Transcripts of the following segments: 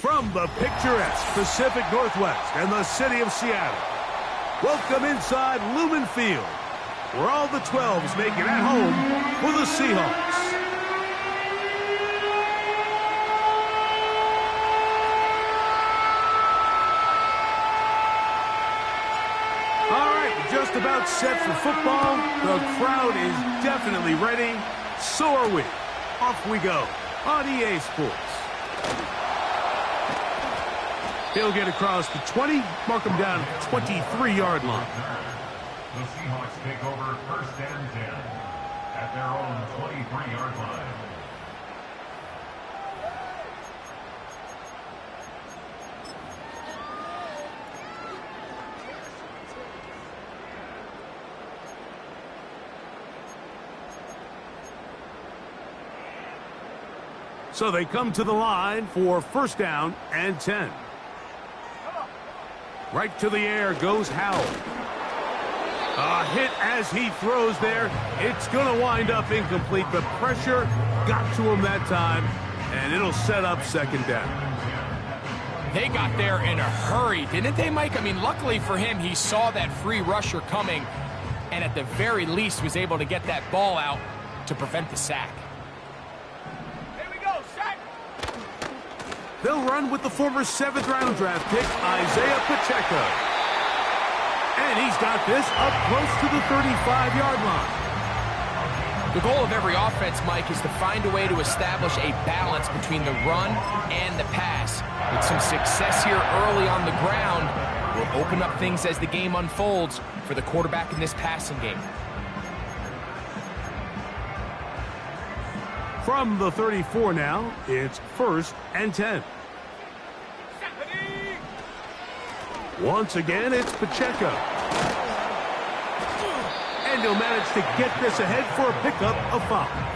From the picturesque Pacific Northwest and the city of Seattle, welcome inside Lumen Field, where all the 12s make it at home for the Seahawks. All right, just about set for football. The crowd is definitely ready. So are we. Off we go on EA Sports. He'll get across the 20, mark him down at the 23-yard line. The Seahawks take over 1st and 10 at their own 23-yard line. So they come to the line for 1st down and 10. Right to the air goes Howell. A hit as he throws there. It's going to wind up incomplete. The pressure got to him that time, and it'll set up 2nd down. They got there in a hurry, didn't they, Mike? I mean, luckily for him, he saw that free rusher coming, and at the very least was able to get that ball out to prevent the sack. They'll run with the former 7th-round draft pick, Isaiah Pacheco. And he's got this up close to the 35-yard line. The goal of every offense, Mike, is to find a way to establish a balance between the run and the pass. With some success here early on the ground, will open up things as the game unfolds for the quarterback in this passing game. From the 34 now, it's 1st and 10. Once again, it's Pacheco. And he'll manage to get this ahead for a pickup of 5.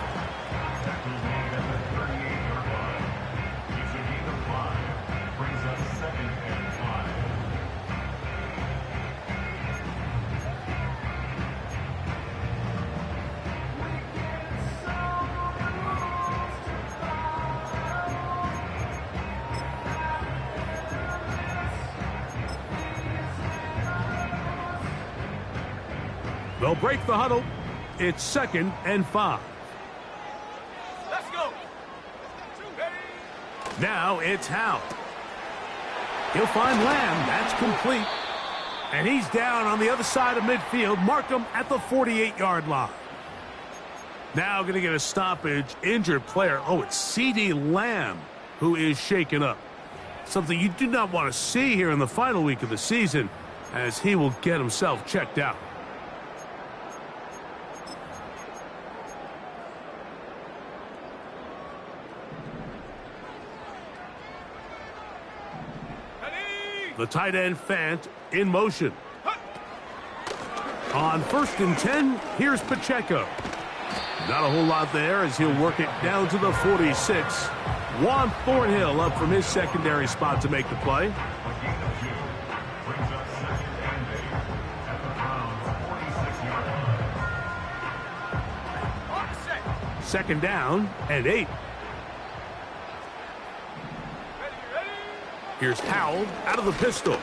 They'll break the huddle. It's 2nd and 5. Let's go. Now it's Howell. He'll find Lamb. That's complete. And he's down on the other side of midfield. Mark him at the 48-yard line. Now going to get a stoppage. Injured player. Oh, it's CeeDee Lamb who is shaken up. Something you do not want to see here in the final week of the season, as he will get himself checked out. The tight end Fant in motion. On 1st and 10, here's Pacheco. Not a whole lot there as he'll work it down to the 46. Juan Thornhill up from his secondary spot to make the play. Second down and 8. Here's Howell out of the pistol.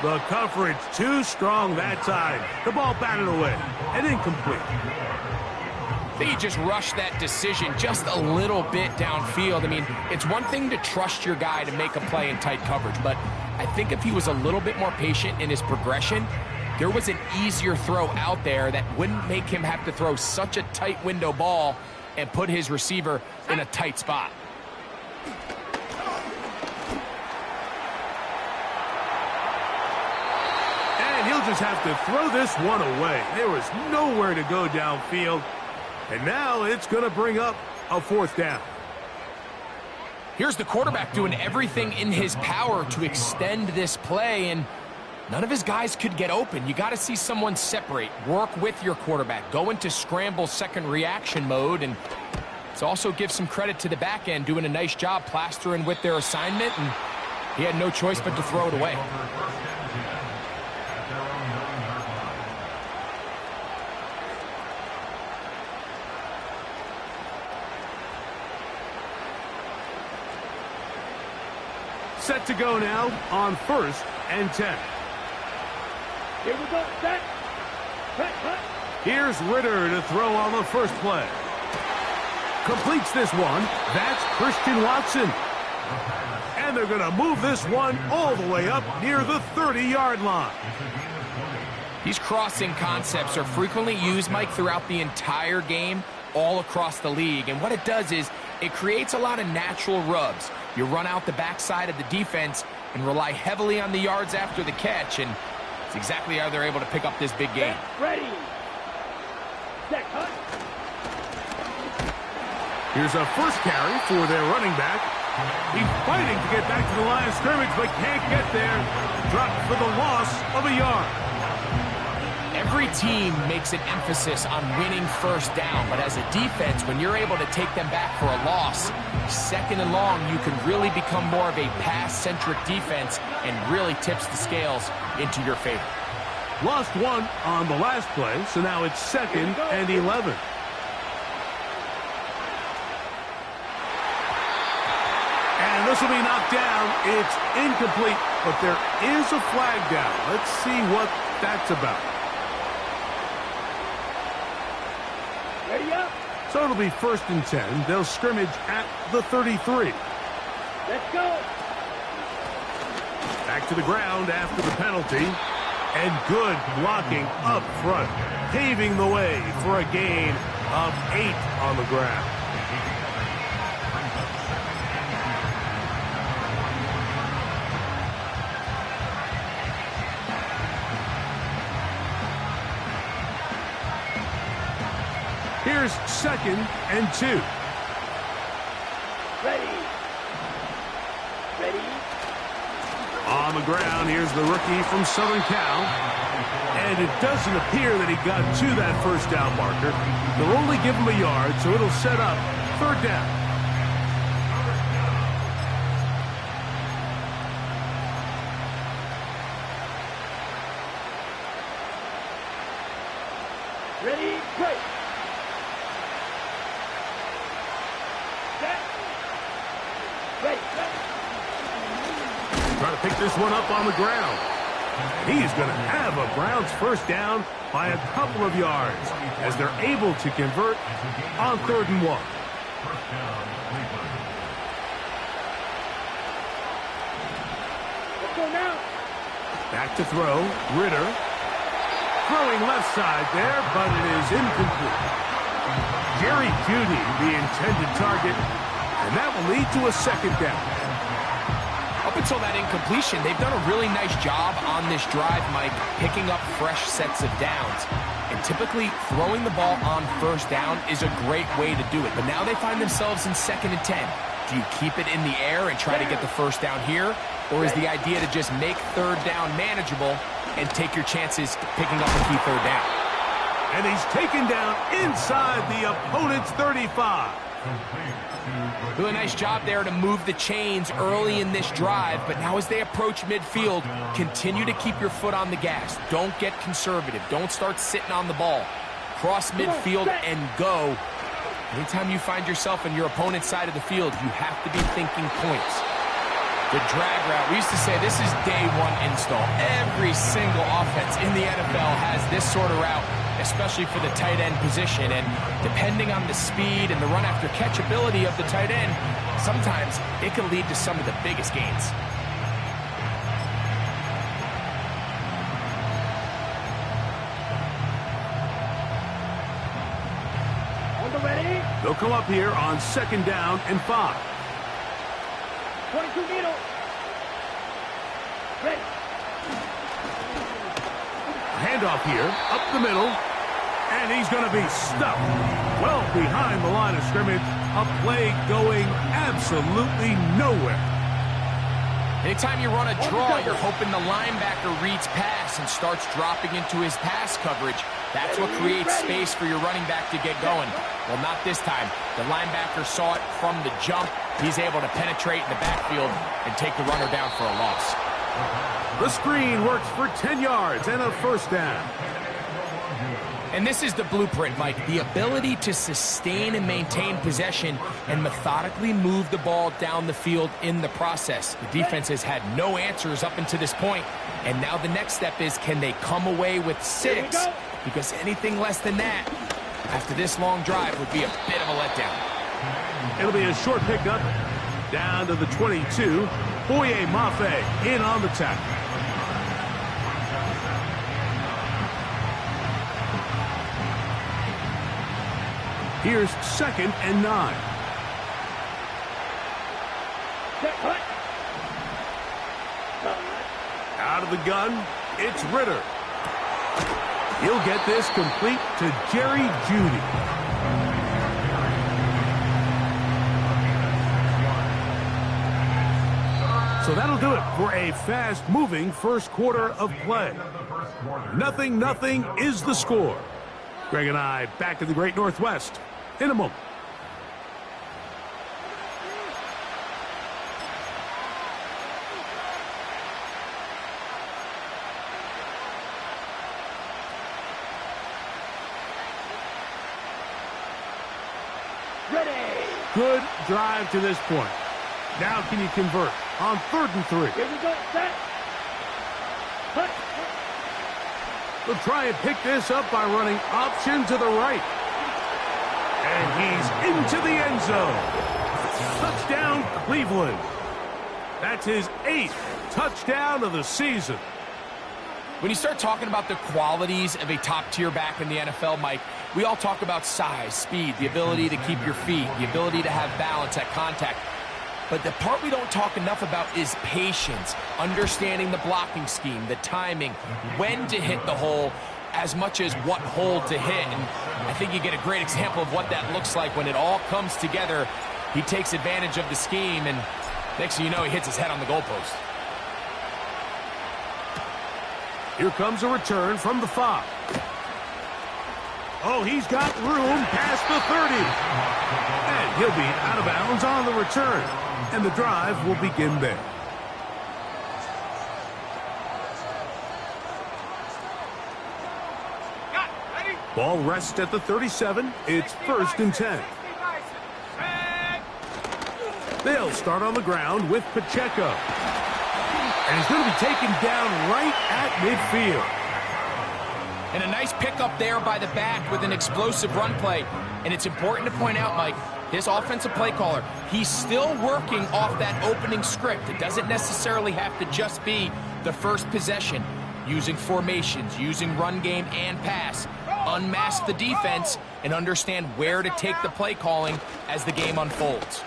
The coverage too strong that time. The ball batted away and incomplete. I think he just rushed that decision just a little bit downfield. I mean, it's one thing to trust your guy to make a play in tight coverage, but I think if he was a little bit more patient in his progression, there was an easier throw out there that wouldn't make him have to throw such a tight window ball and put his receiver in a tight spot. He'll just have to throw this one away. There was nowhere to go downfield. And now it's going to bring up a 4th down. Here's the quarterback doing everything in his power to extend this play, and none of his guys could get open. You got to see someone separate, work with your quarterback, go into scramble second reaction mode, and it's also give some credit to the back end doing a nice job plastering with their assignment, and he had no choice but to throw it away. Set to go now on 1st and 10. Here we go. Set. Cut. Here's Ritter to throw on the first play. Completes this one. That's Christian Watson. And they're going to move this one all the way up near the 30-yard line. These crossing concepts are frequently used, Mike, throughout the entire game, all across the league. And what it does is it creates a lot of natural rubs. You run out the backside of the defense and rely heavily on the yards after the catch, and it's exactly how they're able to pick up this big game. Ready. Set. Cut. Here's a first carry for their running back. He's fighting to get back to the line of scrimmage, but can't get there. Dropped for the loss of a yard. Every team makes an emphasis on winning first down, but as a defense, when you're able to take them back for a loss, 2nd and long, you can really become more of a pass-centric defense and really tips the scales into your favor. Lost one on the last play, so now it's 2nd and 11. And this will be knocked down. It's incomplete, but there is a flag down. Let's see what that's about. Ready up. So it'll be 1st and 10. They'll scrimmage at the 33. Let's go. Back to the ground after the penalty. And good blocking up front, paving the way for a gain of 8 on the ground. Here's 2nd and 2. Ready. On the ground, here's the rookie from Southern Cal. And it doesn't appear that he got to that first down marker. They'll only give him a yard, so it'll set up 3rd down. Ready. Break. Set. Ready. Trying to pick this one up on the ground. He's going to have a Browns first down by a couple of yards as they're able to convert on 3rd and 1. Let's go now. Back to throw. Ritter. Throwing left side there, but it is incomplete. Jerry Jeudy, the intended target, and that will lead to a 2nd down. Up until that incompletion, they've done a really nice job on this drive, Mike, picking up fresh sets of downs. And typically, throwing the ball on 1st down is a great way to do it. But now they find themselves in 2nd and 10. Do you keep it in the air and try to get the first down here? Or is the idea to just make 3rd down manageable and take your chances picking up a key 3rd down? And he's taken down inside the opponent's 35. Really nice job there to move the chains early in this drive, but now as they approach midfield, continue to keep your foot on the gas. Don't get conservative. Don't start sitting on the ball. Cross midfield and go. Anytime you find yourself on your opponent's side of the field, you have to be thinking points. The drag route, we used to say this is day 1 install. Every single offense in the NFL has this sort of route, especially for the tight end position. And depending on the speed and the run after catch ability of the tight end, sometimes it can lead to some of the biggest gains. On the ready. They'll come up here on 2nd down and 5. 22 meter. Ready. Handoff here, up the middle, and he's going to be stuck well behind the line of scrimmage. A play going absolutely nowhere. Anytime you run a draw, you're hoping the linebacker reads pass and starts dropping into his pass coverage. That's what creates space for your running back to get going. Well, not this time. The linebacker saw it from the jump. He's able to penetrate in the backfield and take the runner down for a loss. The screen works for 10 yards and a 1st down. And this is the blueprint, Mike. The ability to sustain and maintain possession and methodically move the ball down the field in the process. The defense has had no answers up until this point, and now the next step is, can they come away with 6? Because anything less than that, after this long drive, would be a bit of a letdown. It'll be a short pickup down to the 22. Boye Mafe in on the tackle. Here's 2nd and 9. Out of the gun, it's Ritter. He'll get this complete to Jerry Jeudy. So that'll do it for a fast-moving first quarter of play. 0-0 is the score. Greg and I back in the Great Northwest in a moment. Ready. Good drive to this point. Now can you convert on 3rd and 3? Here we go. Set. Cut. They'll try and pick this up by running option to the right. And he's into the end zone. Touchdown, Cleveland. That's his 8th touchdown of the season. When you start talking about the qualities of a top-tier back in the NFL, Mike, we all talk about size, speed, the ability to keep your feet, the ability to have balance at contact. But the part we don't talk enough about is patience, understanding the blocking scheme, the timing, when to hit the hole, as much as what hole to hit. And I think you get a great example of what that looks like when it all comes together. He takes advantage of the scheme, and next thing you know, he hits his head on the goalpost. Here comes a return from the 5. Oh, he's got room past the 30. And he'll be out of bounds on the return. And the drive will begin there. Ball rests at the 37. It's 1st and 10. They'll start on the ground with Pacheco. And he's going to be taken down right at midfield. And a nice pickup there by the back with an explosive run play. And it's important to point out, Mike, his offensive play caller, he's still working off that opening script. It doesn't necessarily have to just be the first possession. Using formations, using run game and pass. Unmask the defense and understand where to take the play calling as the game unfolds.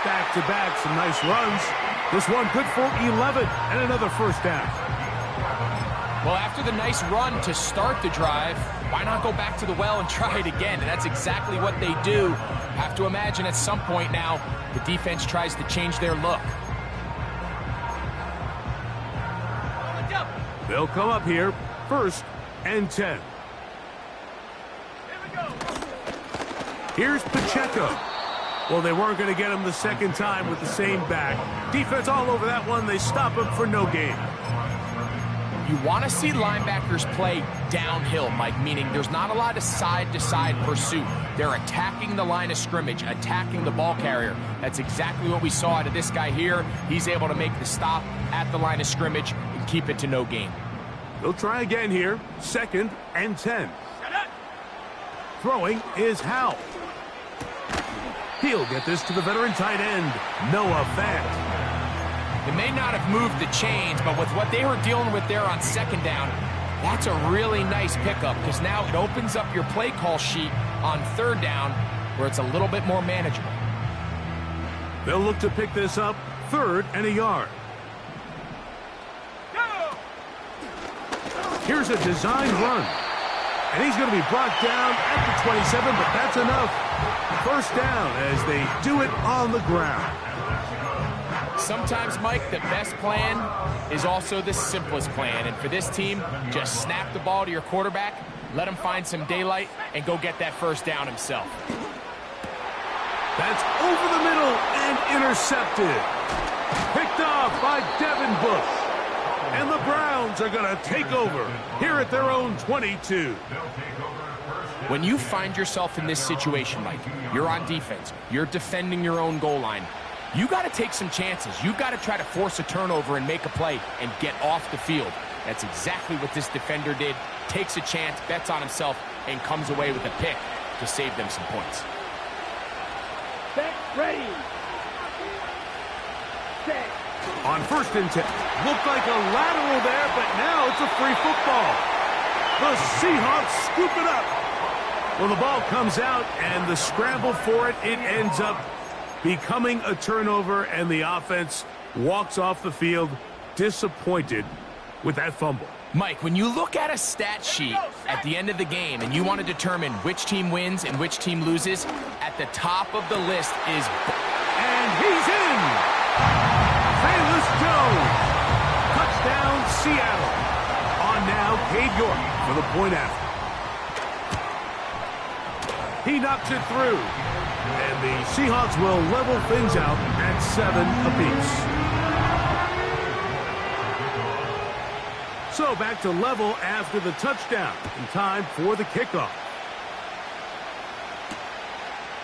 Back-to-back, some nice runs. This one good for 11 and another first down. Well, after the nice run to start the drive, why not go back to the well and try it again? And that's exactly what they do. Have to imagine at some point now, the defense tries to change their look. They'll come up here, 1st and 10. Here's Pacheco. Well, they weren't going to get him the second time with the same back. Defense all over that one. They stop him for no gain. You want to see linebackers play downhill, Mike, meaning there's not a lot of side-to-side pursuit. They're attacking the line of scrimmage, attacking the ball carrier. That's exactly what we saw out of this guy here. He's able to make the stop at the line of scrimmage and keep it to no gain. They'll try again here, 2nd and 10. Throwing is Howe. He'll get this to the veteran tight end, Noah Fant. They may not have moved the chains, but with what they were dealing with there on 2nd down, that's a really nice pickup because now it opens up your play call sheet on 3rd down where it's a little bit more manageable. They'll look to pick this up, 3rd and a yard. Here's a design run. And he's going to be brought down at the 27, but that's enough. First down as they do it on the ground. Sometimes, Mike, the best plan is also the simplest plan. And for this team, just snap the ball to your quarterback, let him find some daylight, and go get that first down himself. That's over the middle and intercepted. Picked off by Devin Bush. And the Browns Browns are going to take over here at their own 22. When you find yourself in this situation, Mike, you're on defense, you're defending your own goal line, you got to take some chances. You got to try to force a turnover and make a play and get off the field. That's exactly what this defender did. Takes a chance, bets on himself, and comes away with a pick to save them some points. Set, ready. Set. On 1st and 10. Looked like a lateral there, but now it's a free football. The Seahawks scoop it up. Well, the ball comes out, and the scramble for it, it ends up becoming a turnover, and the offense walks off the field disappointed with that fumble. Mike, when you look at a stat sheet at the end of the game and you want to determine which team wins and which team loses, at the top of the list is... And he's in! Bayless Jones! Touchdown, Seattle. On now, Cade York for the point after. He knocks it through. And the Seahawks will level things out at 7 apiece. So back to level after the touchdown. In time for the kickoff.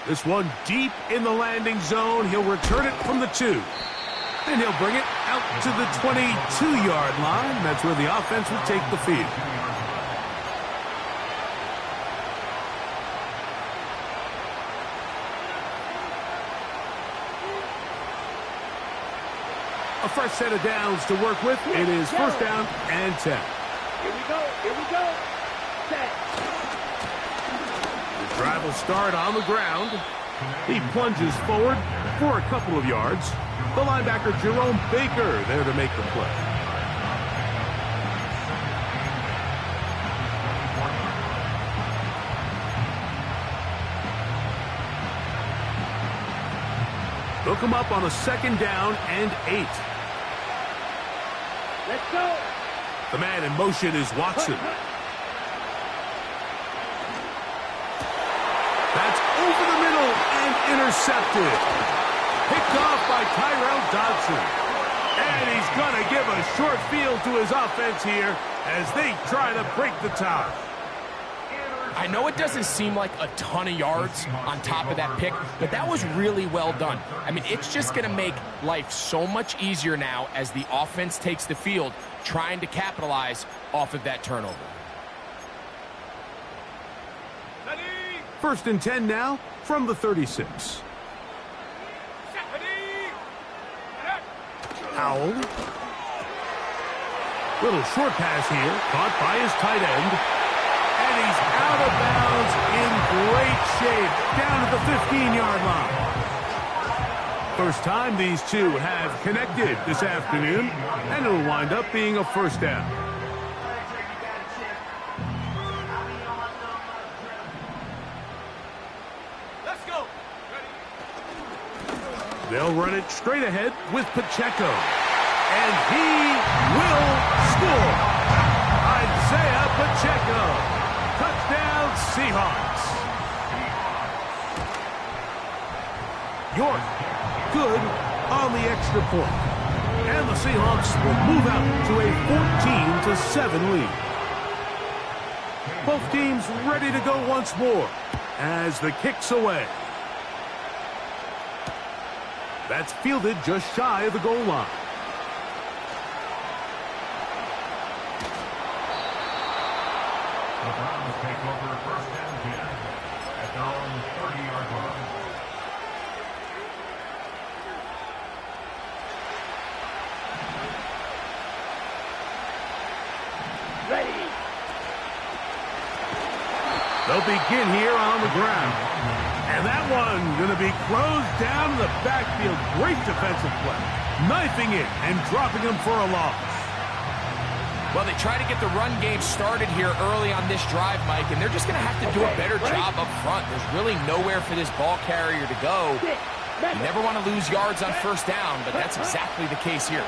This one deep in the landing zone. He'll return it from the 2. And he'll bring it out to the 22-yard line. That's where the offense will take the field. A fresh set of downs to work with. It is 1st down and 10. Here we go. Here we go. Set. The drive will start on the ground. He plunges forward for a couple of yards. The linebacker, Jerome Baker, there to make the play. They'll come up on a 2nd down and 8. Let's go. The man in motion is Watson. That's over the middle and intercepted. Picked off by Tyrell Dodson. And he's going to give a short field to his offense here as they try to break the tie. I know it doesn't seem like a ton of yards on top of that pick, but that was really well done. I mean, it's just going to make life so much easier now as the offense takes the field, trying to capitalize off of that turnover. 1st and 10 now from the 36. Howell. Little short pass here, caught by his tight end. And he's out of bounds in great shape, down at the 15-yard line. First time these two have connected this afternoon, and it'll wind up being a 1st down. Let's go. They'll run it straight ahead with Pacheco. And he will score. Isaiah Pacheco. Touchdown, Seahawks. York, good on the extra point. And the Seahawks will move out to a 14-7 lead. Both teams ready to go once more as the kick's away. That's fielded just shy of the goal line. The Browns take over 1st and 10 at their own 30-yard line. Ready. They'll begin here on the ground. And that one going to be closed down in the backfield. Great defensive play. Knifing it and dropping him for a loss. Well, they try to get the run game started here early on this drive, Mike, and they're just going to have to do a better job up front. There's really nowhere for this ball carrier to go. You never want to lose yards on 1st down, but that's exactly the case here.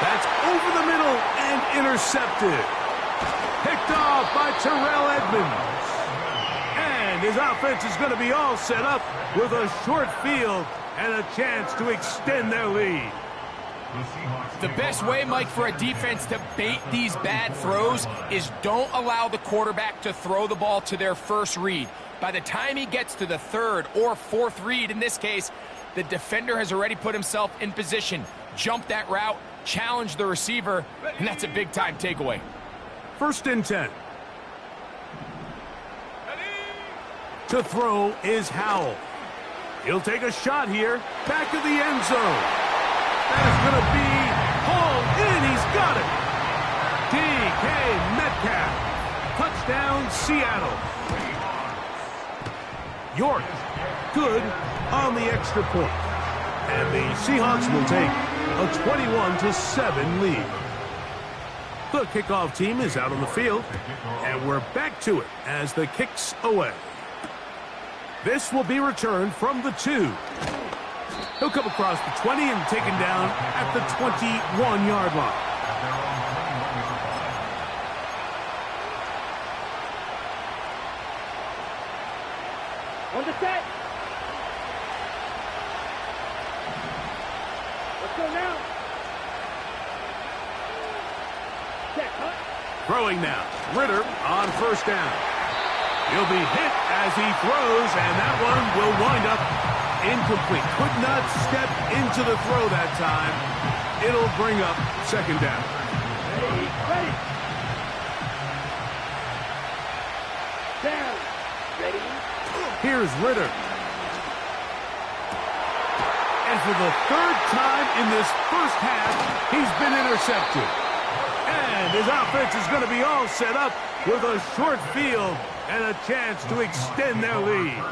That's over the middle and intercepted. Picked off by Terrell Edmonds. And his offense is going to be all set up with a short field and a chance to extend their lead. The best way, Mike, for a defense to bait these bad throws is don't allow the quarterback to throw the ball to their first read. By the time he gets to the third or fourth read, in this case, the defender has already put himself in position, jumped that route, challenged the receiver, and that's a big-time takeaway. 1st and 10. To throw is Howell. He'll take a shot here, back of the end zone. That is going to be hauled in. He's got it. DK Metcalf. Touchdown, Seattle. York, good on the extra point. And the Seahawks will take a 21-7 lead. The kickoff team is out on the field, and we're back to it as the kick's away. This will be returned from the 2. He'll come across the 20 and taken down at the 21-yard line. On the set. Let's go now. Check, huh? Throwing now. Ritter on 1st down. He'll be hit as he throws, and that one will wind up incomplete. Could not step into the throw that time. It'll bring up 2nd down. Ready. Down. Ready. Here's Ritter. And for the 3rd time in this first half, he's been intercepted. And his offense is going to be all set up with a short field and a chance to extend their lead.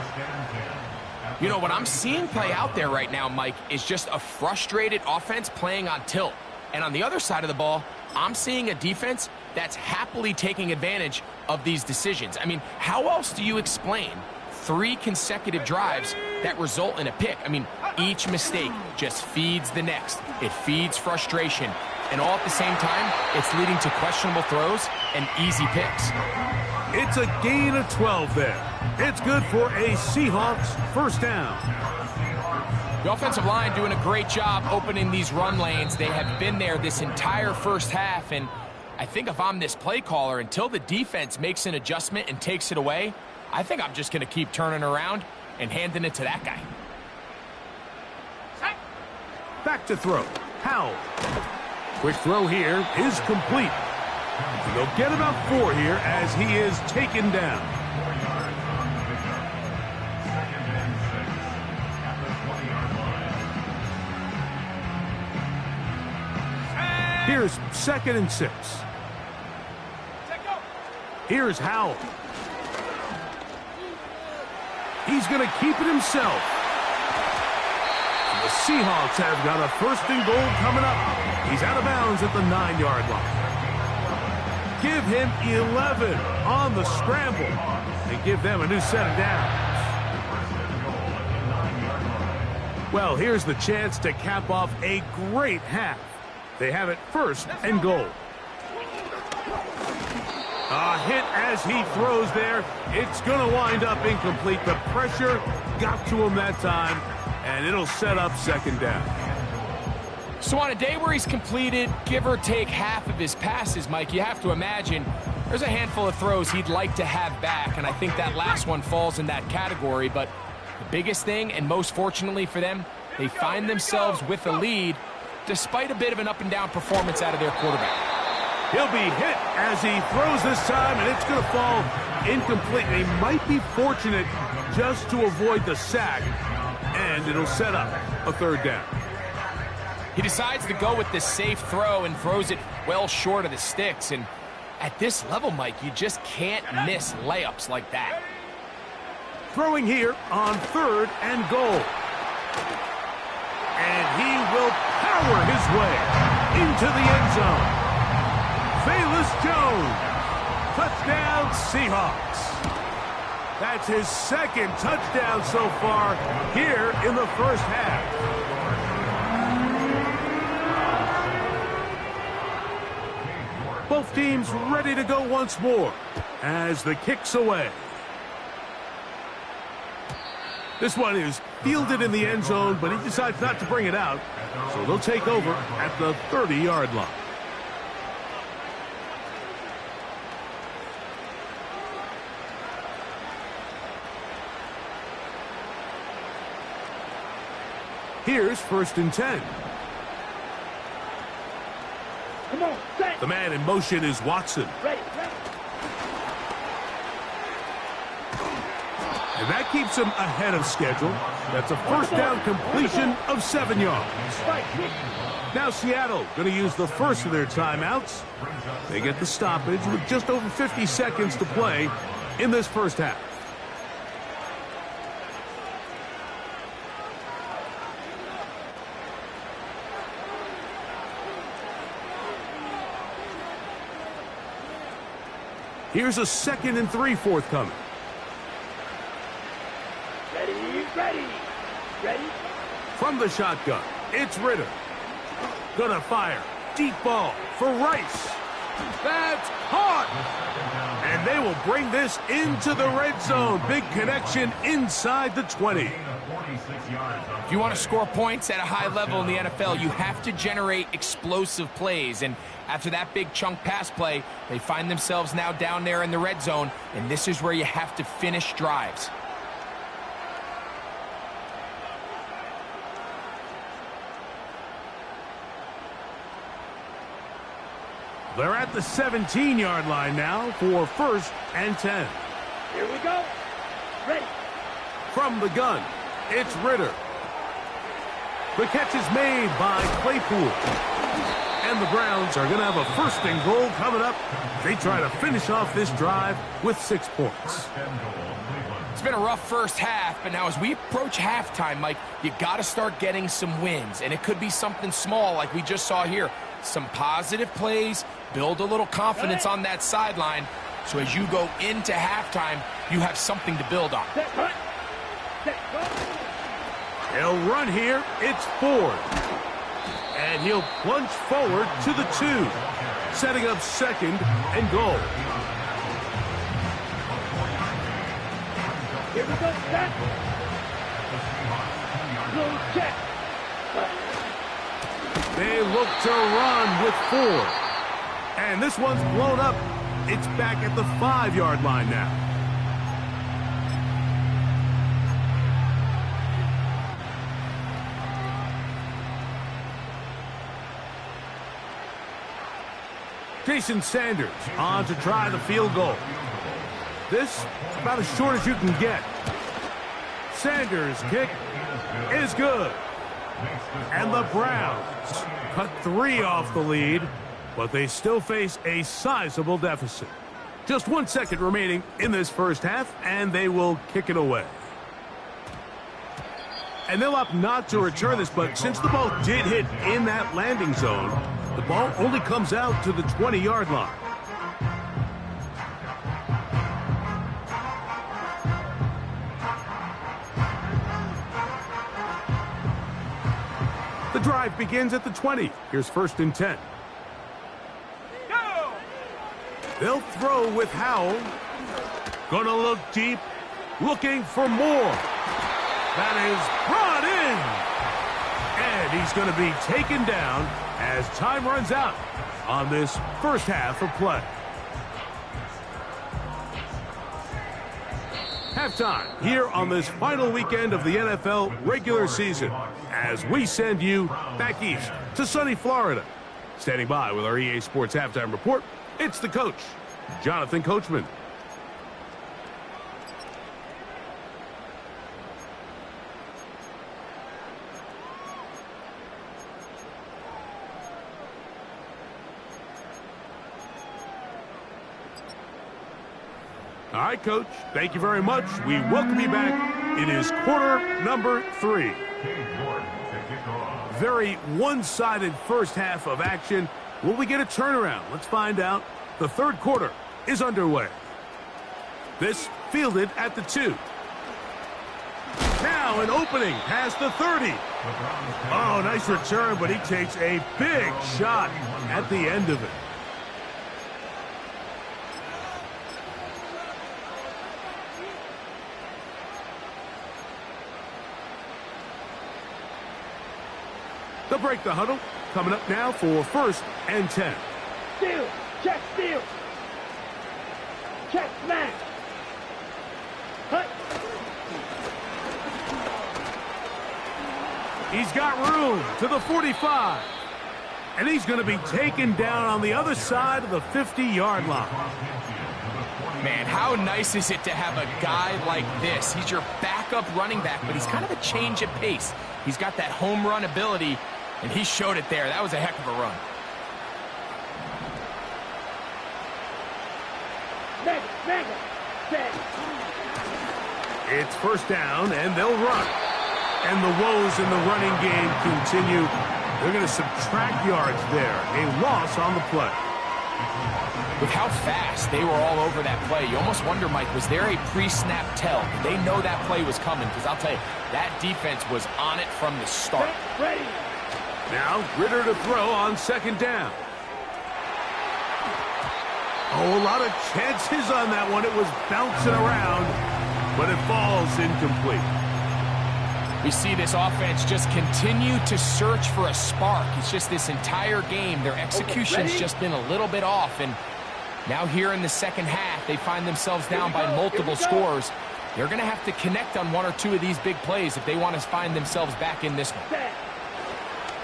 You know, what I'm seeing play out there right now, Mike, is just a frustrated offense playing on tilt. And on the other side of the ball, I'm seeing a defense that's happily taking advantage of these decisions. I mean, how else do you explain 3 consecutive drives that result in a pick? I mean, each mistake just feeds the next. It feeds frustration. And all at the same time, it's leading to questionable throws and easy picks. It's a gain of 12 there. It's good for a Seahawks 1st down. The offensive line doing a great job opening these run lanes. They have been there this entire first half, and I think if I'm this play caller, until the defense makes an adjustment and takes it away, I think I'm just going to keep turning around and handing it to that guy. Back to throw. Howell. Quick throw here is complete. They'll get about 4 here as he is taken down. Here's 2nd and 6. Here's Howell. He's going to keep it himself. The Seahawks have got a 1st and goal coming up. He's out of bounds at the 9-yard line. Give him 11 on the scramble and give them a new set of downs. Well, here's the chance to cap off a great half. They have it 1st and goal. A hit as he throws there. It's going to wind up incomplete. The pressure got to him that time, and it'll set up 2nd down. So on a day where he's completed, give or take half of his passes, Mike, you have to imagine there's a handful of throws he'd like to have back, and I think that last one falls in that category. But the biggest thing, and most fortunately for them, they find themselves with a lead despite a bit of an up-and-down performance out of their quarterback. He'll be hit as he throws this time, and it's going to fall incomplete. He might be fortunate just to avoid the sack, and it'll set up a 3rd down. He decides to go with the safe throw and throws it well short of the sticks. And at this level, Mike, you just can't miss layups like that. Throwing here on 3rd and goal. And he will power his way into the end zone. Velus Jones. Touchdown, Seahawks. That's his 2nd touchdown so far here in the first half. Both teams ready to go once more as the kick's away. This one is fielded in the end zone, but he decides not to bring it out. So they'll take over at the 30-yard line. Here's 1st and 10. Come on, set. The man in motion is Watson. Ready, ready. And that keeps him ahead of schedule. That's a first down completion of 7 yards. Strike, kick. Now Seattle going to use the first of their timeouts. They get the stoppage with just over 50 seconds to play in this first half. Here's a 2nd and 3 forthcoming. Ready, ready. Ready. From the shotgun, it's Ritter. Gonna fire. Deep ball for Rice. That's caught. And they will bring this into the red zone. Big connection inside the 20. If you want to score points at a high level in the NFL, you have to generate explosive plays. And after that big chunk pass play, they find themselves now down there in the red zone. And this is where you have to finish drives. They're at the 17-yard line now for 1st and 10. Here we go. Ready. From the gun, it's Ritter. The catch is made by Claypool. And the Browns are going to have a 1st and goal coming up. They try to finish off this drive with 6 points. It's been a rough first half, but now as we approach halftime, Mike, you got to start getting some wins. And it could be something small like we just saw here. Some positive plays, build a little confidence on that sideline. So as you go into halftime, you have something to build on. Set, cut. Set, cut. He'll run here. It's Ford. And he'll plunge forward to the 2, setting up 2nd and goal. Here we go, set. Little check. They look to run with Ford. And this one's blown up. It's back at the 5-yard line now. Jason Sanders on to try the field goal. This about as short as you can get. Sanders' kick is good. And the Browns cut 3 off the lead, but they still face a sizable deficit. Just 1 second remaining in this first half, and they will kick it away. And they'll opt not to return this, but since the ball did hit in that landing zone, the ball only comes out to the 20-yard line. The drive begins at the 20. Here's 1st and 10. Go! They'll throw with Howell. Gonna look deep, looking for more. That is brought in. And he's going to be taken down as time runs out on this first half of play. Halftime here on this final weekend of the NFL regular season as we send you back east to sunny Florida. Standing by with our EA Sports Halftime Report, it's the coach, Jonathan Coachman. All right, Coach, thank you very much. We welcome you back. It is quarter number 3. Very one-sided first half of action. Will we get a turnaround? Let's find out. The third quarter is underway. This fielded at the 2. Now an opening past the 30. Oh, nice return, but he takes a big shot at the end of it. break the huddle. Coming up now for 1st and 10. Steal. Check steal. Check smash. Hut. He's got room to the 45. And he's going to be taken down on the other side of the 50-yard line. Man, how nice is it to have a guy like this? He's your backup running back, but he's kind of a change of pace. He's got that home run ability, and he showed it there. That was a heck of a run. Mega. Set. It's 1st down, and they'll run. And the woes in the running game continue. They're going to subtract yards there. A loss on the play. With how fast they were all over that play, you almost wonder, Mike, was there a pre-snap tell? Did they know that play was coming? Because I'll tell you, that defense was on it from the start. Ready. Now, Ritter to throw on 2nd down. Oh, a lot of chances on that one. It was bouncing around, but it falls incomplete. We see this offense just continue to search for a spark. It's just this entire game, their execution's just been a little bit off, and now here in the second half, they find themselves down by multiple scores. They're going to have to connect on 1 or 2 of these big plays if they want to find themselves back in this one.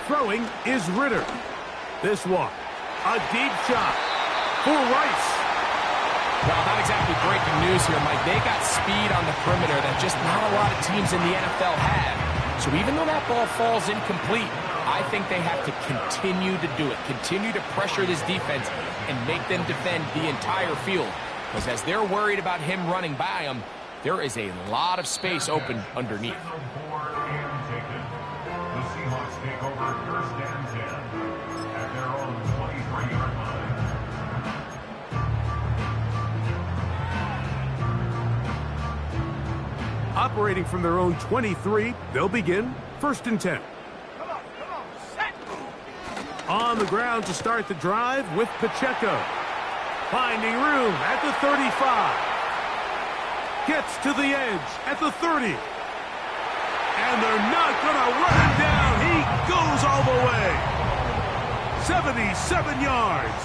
Throwing is Ritter. This one, a deep shot for Rice. Well, not exactly breaking news here, Mike. They got speed on the perimeter that just not a lot of teams in the NFL have. So even though that ball falls incomplete, I think they have to continue to do it. Continue to pressure this defense and make them defend the entire field. Because as they're worried about him running by them, there is a lot of space open underneath. The Seahawks take over 1st and 10 at their own 23-yard line. Operating from their own 23, they'll begin 1st and 10. Come on, set. On the ground to start the drive with Pacheco. Finding room at the 35. Gets to the edge at the 30. And they're not going to run him down. He goes all the way. 77 yards.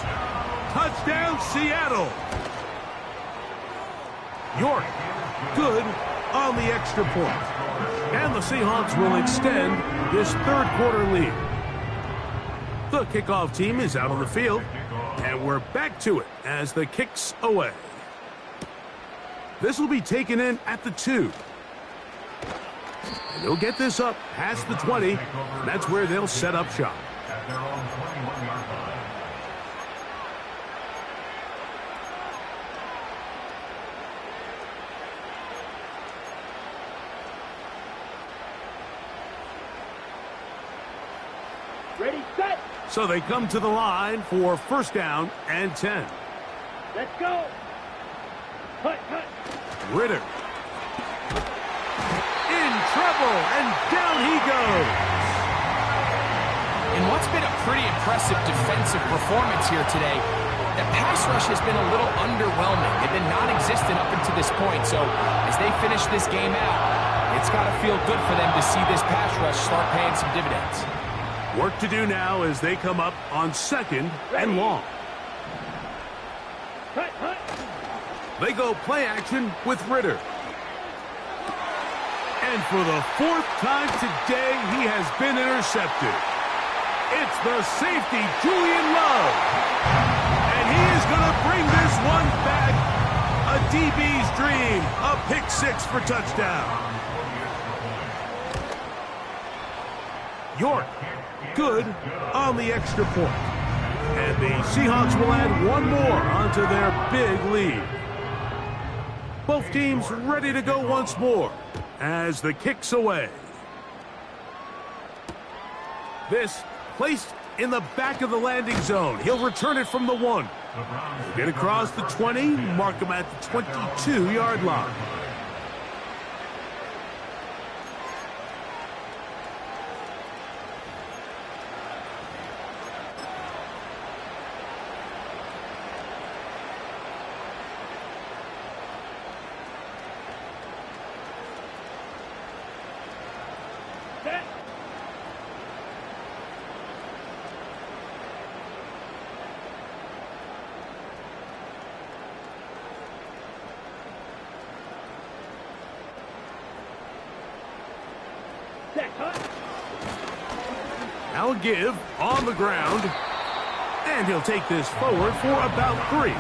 Touchdown, Seattle. York, good on the extra point. And the Seahawks will extend this 3rd quarter lead. The kickoff team is out on the field, and we're back to it as the kick's away. This will be taken in at the 2. And they'll get this up past the 20, and that's where they'll set up shop. At their own 21-yard line. Ready, set. So they come to the line for 1st down and 10. Let's go. Hut. Ritter. In trouble, and down he goes. In what's been a pretty impressive defensive performance here today, the pass rush has been a little underwhelming. They've been non-existent up until this point, so as they finish this game out, it's got to feel good for them to see this pass rush start paying some dividends. Work to do now as they come up on 2nd and long. Hut. They go play action with Ritter. And for the 4th time today, he has been intercepted. It's the safety, Julian Love. And he is going to bring this one back. A DB's dream. A pick-6 for touchdown. York, good on the extra point. And the Seahawks will add one more onto their big lead. Both teams ready to go once more as the kick's away. This placed in the back of the landing zone. He'll return it from the 1. He'll get across the 20, mark him at the 22-yard line. Now a give on the ground. And he'll take this forward for about 3.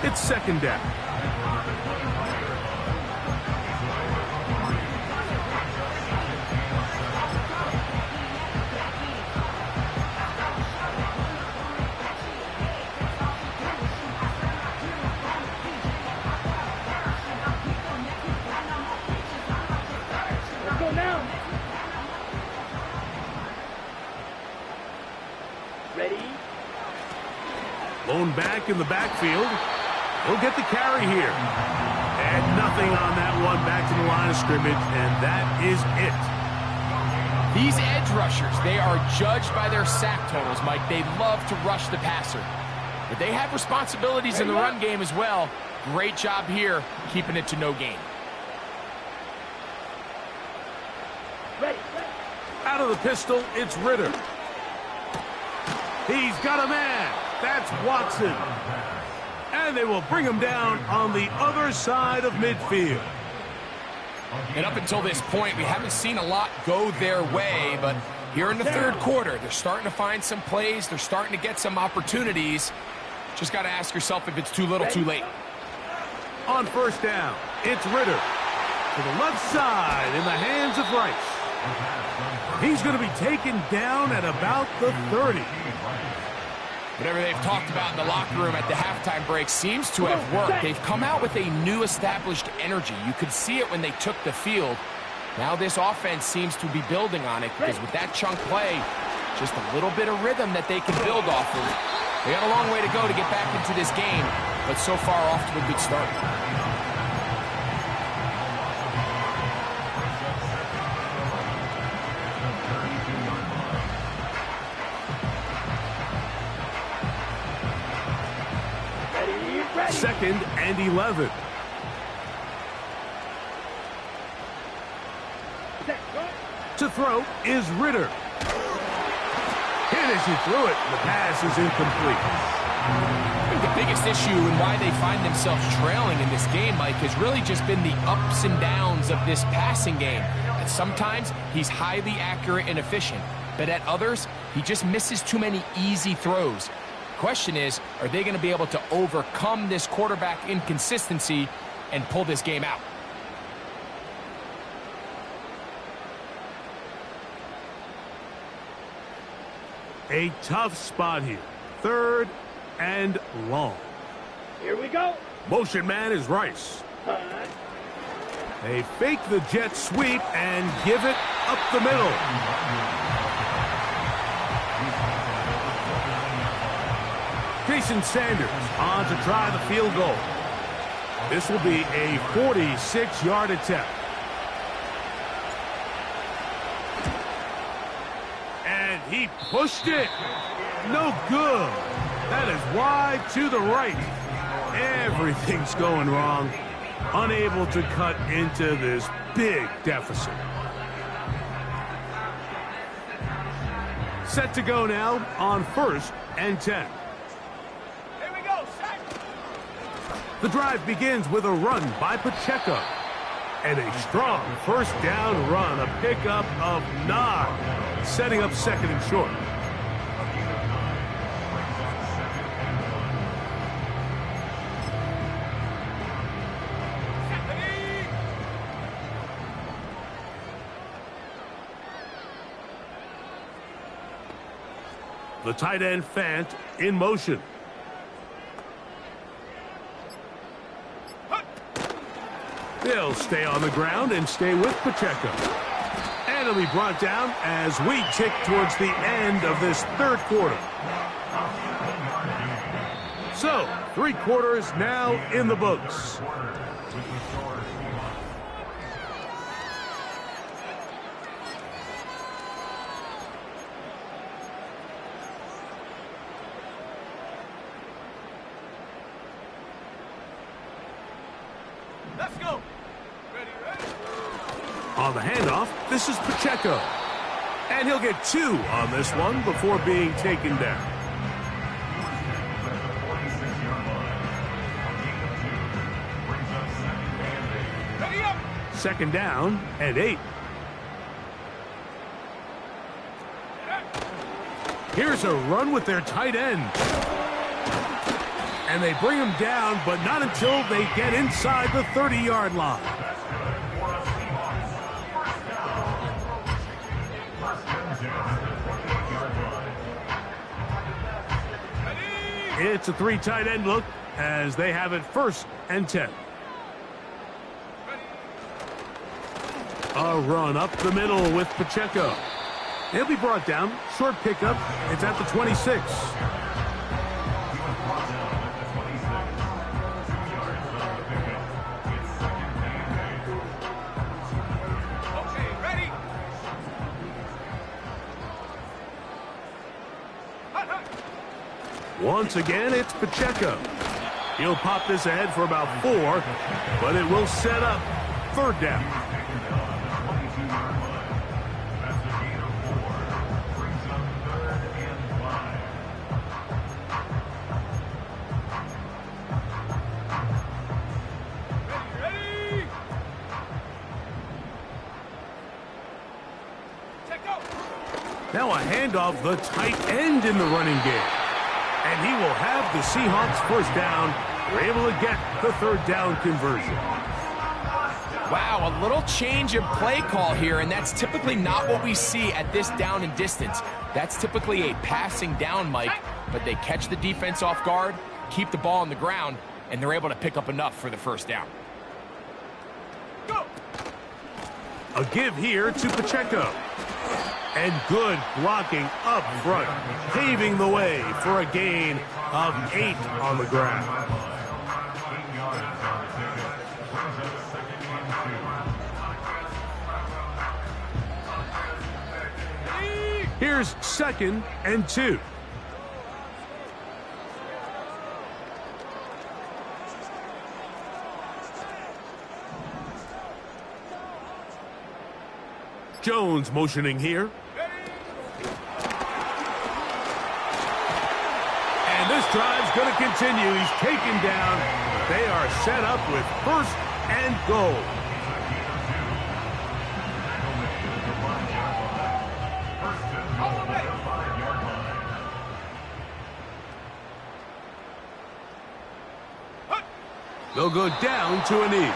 It's second down. Let's go now. Ready? Blown back in the backfield. He'll get the carry here. And nothing on that one, back to the line of scrimmage, and that is it. These edge rushers, they are judged by their sack totals, Mike. They love to rush the passer. But they have responsibilities in the run game as well. Great job here, keeping it to no gain. Ready. Out of the pistol, it's Ritter. He's got a man. That's Watson. And they will bring him down on the other side of midfield. And up until this point, we haven't seen a lot go their way, but here in the third quarter, they're starting to find some plays. They're starting to get some opportunities. Just got to ask yourself if it's too little, too late. On first down, it's Ritter. To the left side in the hands of Rice. He's going to be taken down at about the 30. Whatever they've talked about in the locker room at the halftime break seems to have worked. They've come out with a new established energy. You could see it when they took the field. Now this offense seems to be building on it because with that chunk play, just a little bit of rhythm that they can build off of. They got a long way to go to get back into this game, but so far off to a good start. Second and 11. To throw is Ritter. Hit as he threw it. The pass is incomplete. I think the biggest issue and why they find themselves trailing in this game, Mike, has really just been the ups and downs of this passing game. And sometimes he's highly accurate and efficient, but at others, he just misses too many easy throws. Question is, are they going to be able to overcome this quarterback inconsistency and pull this game out? A tough spot here. Third and long. Here we go. Motion man is Rice. They fake the jet sweep and give it up the middle. Jason Sanders on to try the field goal. This will be a 46-yard attempt. And he pushed it. No good. That is wide to the right. Everything's going wrong. Unable to cut into this big deficit. Set to go now on first and 10. The drive begins with a run by Pacheco. And a strong first down run, a pickup of 9, setting up second and short. The tight end Fant in motion. They'll stay on the ground and stay with Pacheco. And it'll be brought down as we tick towards the end of this third quarter. So, 3 quarters now in the books. Let's go. On the handoff, this is Pacheco. And he'll get 2 on this one before being taken down. Second down and 8. Here's a run with their tight end. And they bring him down, but not until they get inside the 30-yard line. It's a 3 tight end look as they have it 1st and 10. A run up the middle with Pacheco. He'll be brought down. Short pickup. It's at the 26. Once again, it's Pacheco. He'll pop this ahead for about 4, but it will set up 3rd down. Now a handoff, the tight end in the running game. And he will have the Seahawks 1st down. They're able to get the 3rd down conversion. Wow, a little change of play call here, and that's typically not what we see at this down and distance. That's typically a passing down, Mike, but they catch the defense off guard, keep the ball on the ground, and they're able to pick up enough for the 1st down. Go! A give here to Pacheco. And good blocking up front, paving the way for a gain of 8 on the ground. Here's 2nd and 2. Jones motioning here. And this drive's going to continue. He's taken down. They are set up with 1st and goal. They'll go down to a knee.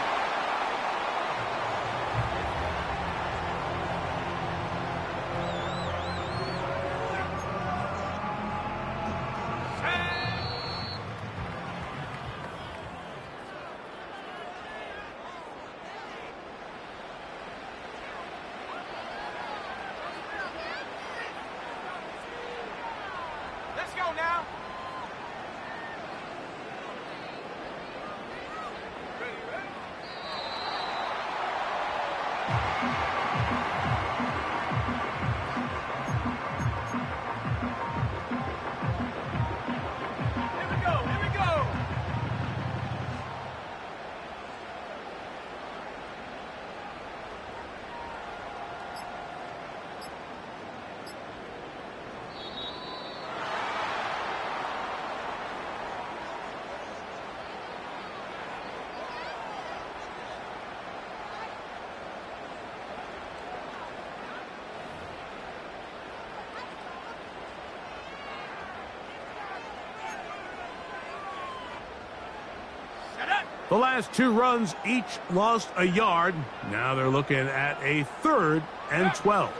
The last 2 runs each lost a yard. Now they're looking at a 3rd and 12.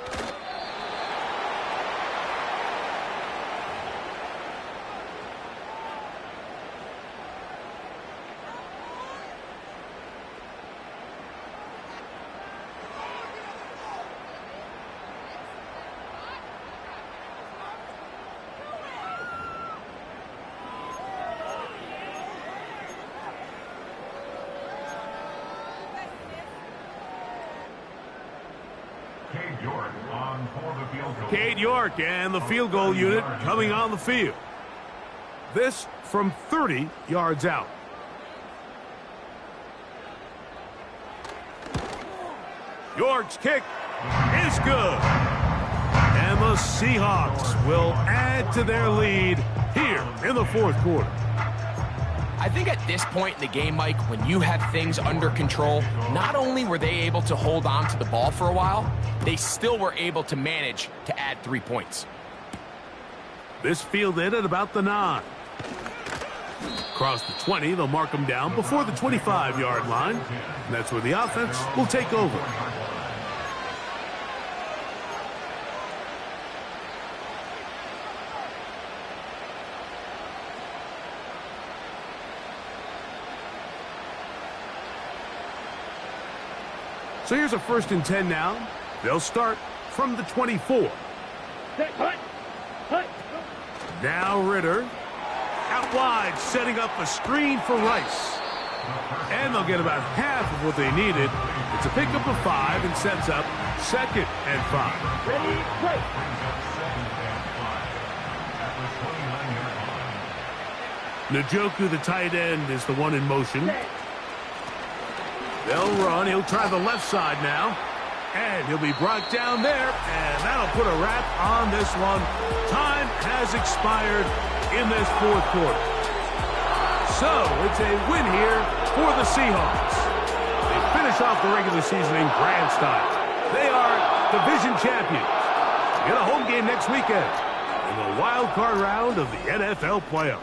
Cade York and the field goal unit coming on the field. This from 30 yards out. York's kick is good. And the Seahawks will add to their lead here in the 4th quarter. I think at this point in the game, Mike, when you have things under control, not only were they able to hold on to the ball for a while, they still were able to manage to add 3 points. This fielded at about the 9. Across the 20, they'll mark him down before the 25-yard line. And that's where the offense will take over. So here's a 1st and 10 now. They'll start from the 24. Now Ritter. Out wide, setting up a screen for Rice. And they'll get about half of what they needed. It's a pickup of 5 and sets up 2nd and 5. Ready, play. Njoku, the tight end, is the one in motion. They'll run. He'll try the left side now. And he'll be brought down there. And that'll put a wrap on this one. Time has expired in this 4th quarter. So it's a win here for the Seahawks. They finish off the regular season in grand style. They are division champions. Get a home game next weekend in the wild card round of the NFL playoffs.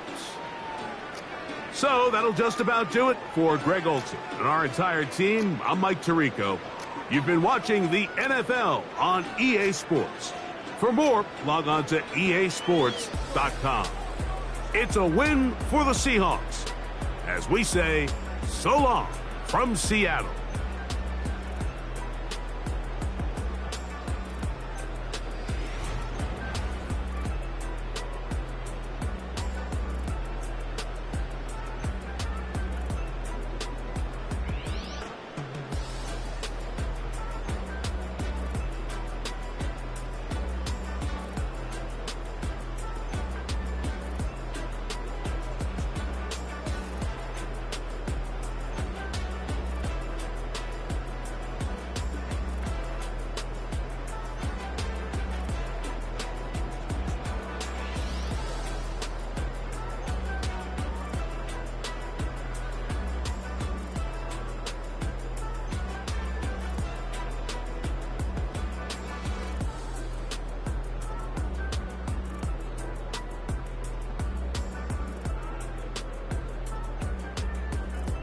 So that'll just about do it for Greg Olson and our entire team. I'm Mike Tirico. You've been watching the NFL on EA Sports. For more, log on to easports.com. It's a win for the Seahawks. As we say, so long from Seattle.